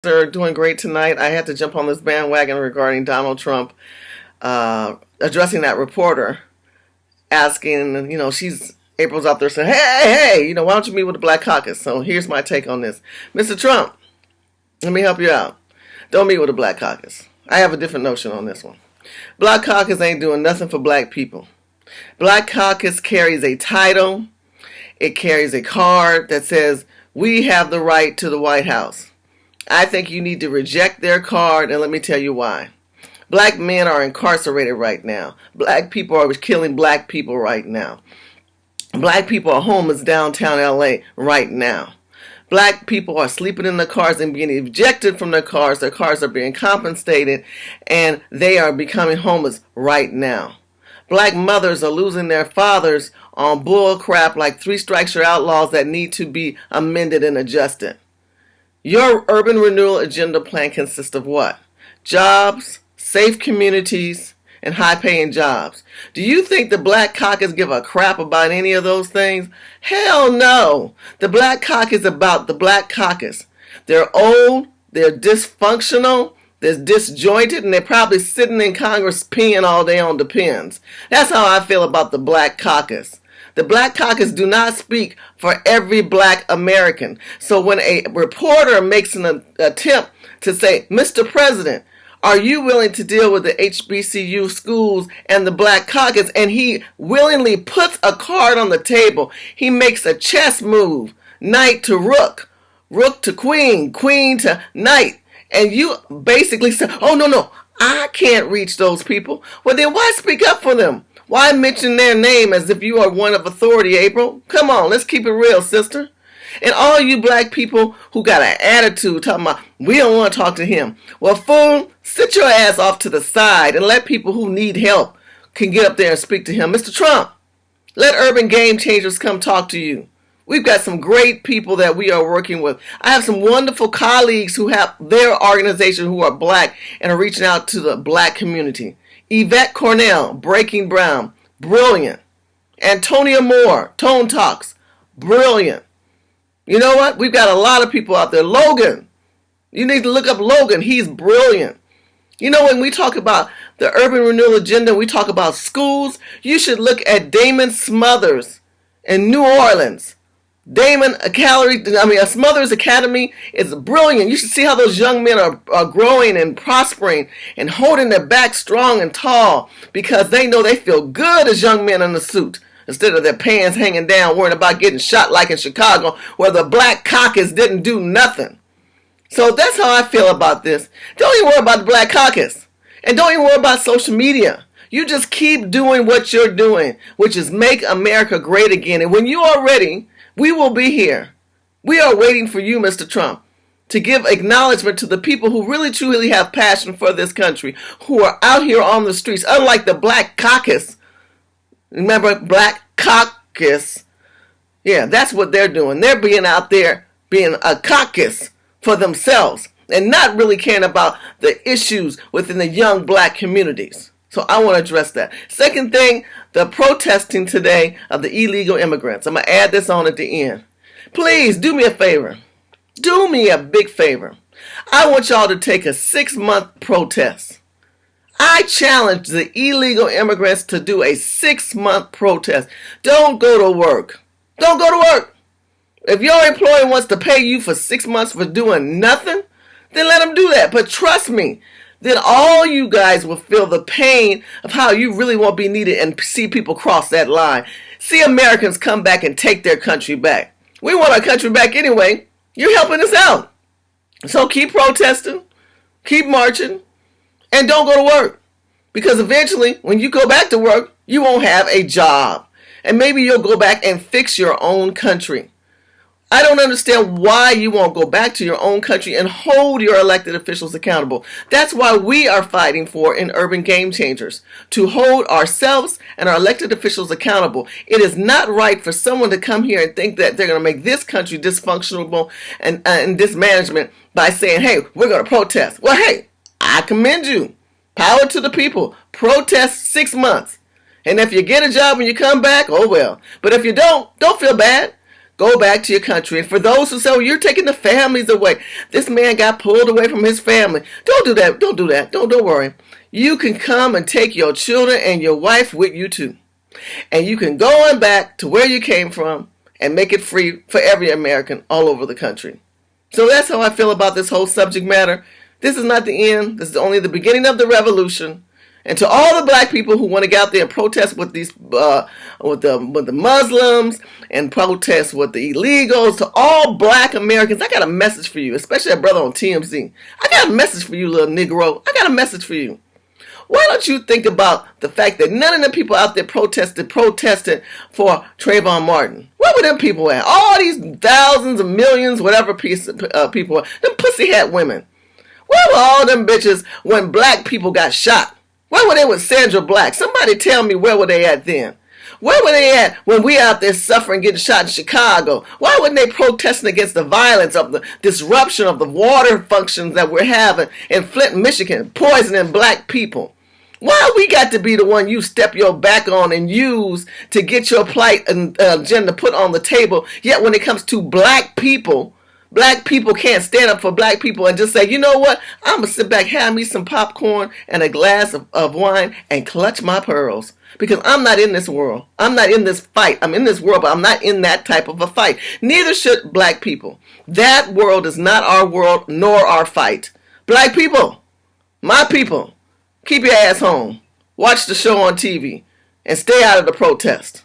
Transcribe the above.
Are doing great tonight. I had to jump on this bandwagon regarding Donald Trump addressing that reporter, asking, April's out there saying, hey, why don't you meet with the Black Caucus? So here's my take on this. Mr. Trump, let me help you out. Don't meet with the Black Caucus. I have a different notion on this one. Black Caucus ain't doing nothing for black people. Black Caucus carries a title. It carries a card that says, we have the right to the White House. I think you need to reject their card, and let me tell you why. Black men are incarcerated right now. Black people are killing black people right now. Black people are homeless downtown LA right now. Black people are sleeping in their cars and being ejected from their cars. Their cars are being compensated, and they are becoming homeless right now. Black mothers are losing their fathers on bull crap like 3 strikes you're outlaws that need to be amended and adjusted. Your urban renewal agenda plan consists of what? Jobs, safe communities, and high-paying jobs. Do you think the Black Caucus give a crap about any of those things? Hell no. The Black Caucus is about the Black Caucus. They're old, they're dysfunctional, they're disjointed, and they're probably sitting in Congress peeing all day on the pens. That's how I feel about the Black Caucus. The Black Caucus do not speak for every black American. So when a reporter makes an attempt to say, Mr. President, are you willing to deal with the HBCU schools and the Black Caucus? And he willingly puts a card on the table. He makes a chess move, knight to rook, rook to queen, queen to knight. And you basically say, oh, no, I can't reach those people. Well, then why speak up for them? Why mention their name as if you are one of authority, April? Come on, let's keep it real, sister. And all you black people who got an attitude talking about, we don't want to talk to him. Well, fool, sit your ass off to the side and let people who need help can get up there and speak to him. Mr. Trump, let Urban Game Changers come talk to you. We've got some great people that we are working with. I have some wonderful colleagues who have their organization who are black and are reaching out to the black community. Yvette Cornell, Breaking Brown, brilliant. Antonia Moore, Tone Talks, brilliant. You know what? We've got a lot of people out there. Logan, you need to look up Logan. He's brilliant. You know, when we talk about the urban renewal agenda, we talk about schools, you should look at Damon Smothers in New Orleans. Smothers Academy is brilliant. You should see how those young men are growing and prospering and holding their back strong and tall because they know they feel good as young men in a suit instead of their pants hanging down worrying about getting shot like in Chicago where the Black Caucus didn't do nothing. So that's how I feel about this. Don't even worry about the Black Caucus. And don't even worry about social media. You just keep doing what you're doing, which is make America great again. And when you are ready, we will be here. We are waiting for you, Mr. Trump, to give acknowledgement to the people who really truly have passion for this country, who are out here on the streets, unlike the Black Caucus. Remember, Black Caucus? Yeah, that's what they're doing. They're being out there being a caucus for themselves and not really caring about the issues within the young black communities. So I want to address that. Second thing, the protesting today of the illegal immigrants. I'm going to add this on at the end. Please do me a favor. Do me a big favor. I want y'all to take a 6-month protest. I challenge the illegal immigrants to do a 6-month protest. Don't go to work. Don't go to work. If your employer wants to pay you for 6 months for doing nothing, then let them do that. But trust me, then all you guys will feel the pain of how you really won't be needed and see people cross that line. See Americans come back and take their country back. We want our country back anyway. You're helping us out. So keep protesting, keep marching, and don't go to work. Because eventually, when you go back to work, you won't have a job. And maybe you'll go back and fix your own country. I don't understand why you won't go back to your own country and hold your elected officials accountable. That's why we are fighting for in Urban Game Changers, to hold ourselves and our elected officials accountable. It is not right for someone to come here and think that they're going to make this country dysfunctional and dismanagement by saying, hey, we're going to protest. Well, hey, I commend you. Power to the people. Protest 6 months. And if you get a job when you come back, oh well. But if you don't feel bad. Go back to your country. And for those who say, oh, you're taking the families away. This man got pulled away from his family. Don't do that. Don't do that. Don't worry. You can come and take your children and your wife with you too. And you can go on back to where you came from and make it free for every American all over the country. So that's how I feel about this whole subject matter. This is not the end. This is only the beginning of the revolution. And to all the black people who want to get out there and protest with these, with the Muslims and protest with the illegals, to all black Americans, I got a message for you, especially that brother on TMZ. I got a message for you, little Negro. I got a message for you. Why don't you think about the fact that none of the people out there protested for Trayvon Martin? Where were them people at? All these thousands of millions, whatever people were, them pussy hat women. Where were all them bitches when black people got shot? Where were they with Sandra Black? Somebody tell me, where were they at then? Where were they at when we out there suffering, getting shot in Chicago? Why weren't they protesting against the violence of the disruption of the water functions that we're having in Flint, Michigan, poisoning black people? Why we got to be the one you step your back on and use to get your plight and agenda put on the table, yet when it comes to black people can't stand up for black people and just say, you know what, I'm going to sit back, have me some popcorn and a glass of wine and clutch my pearls. Because I'm not in this world. I'm not in this fight. I'm in this world, but I'm not in that type of a fight. Neither should black people. That world is not our world nor our fight. Black people, my people, keep your ass home. Watch the show on TV and stay out of the protest.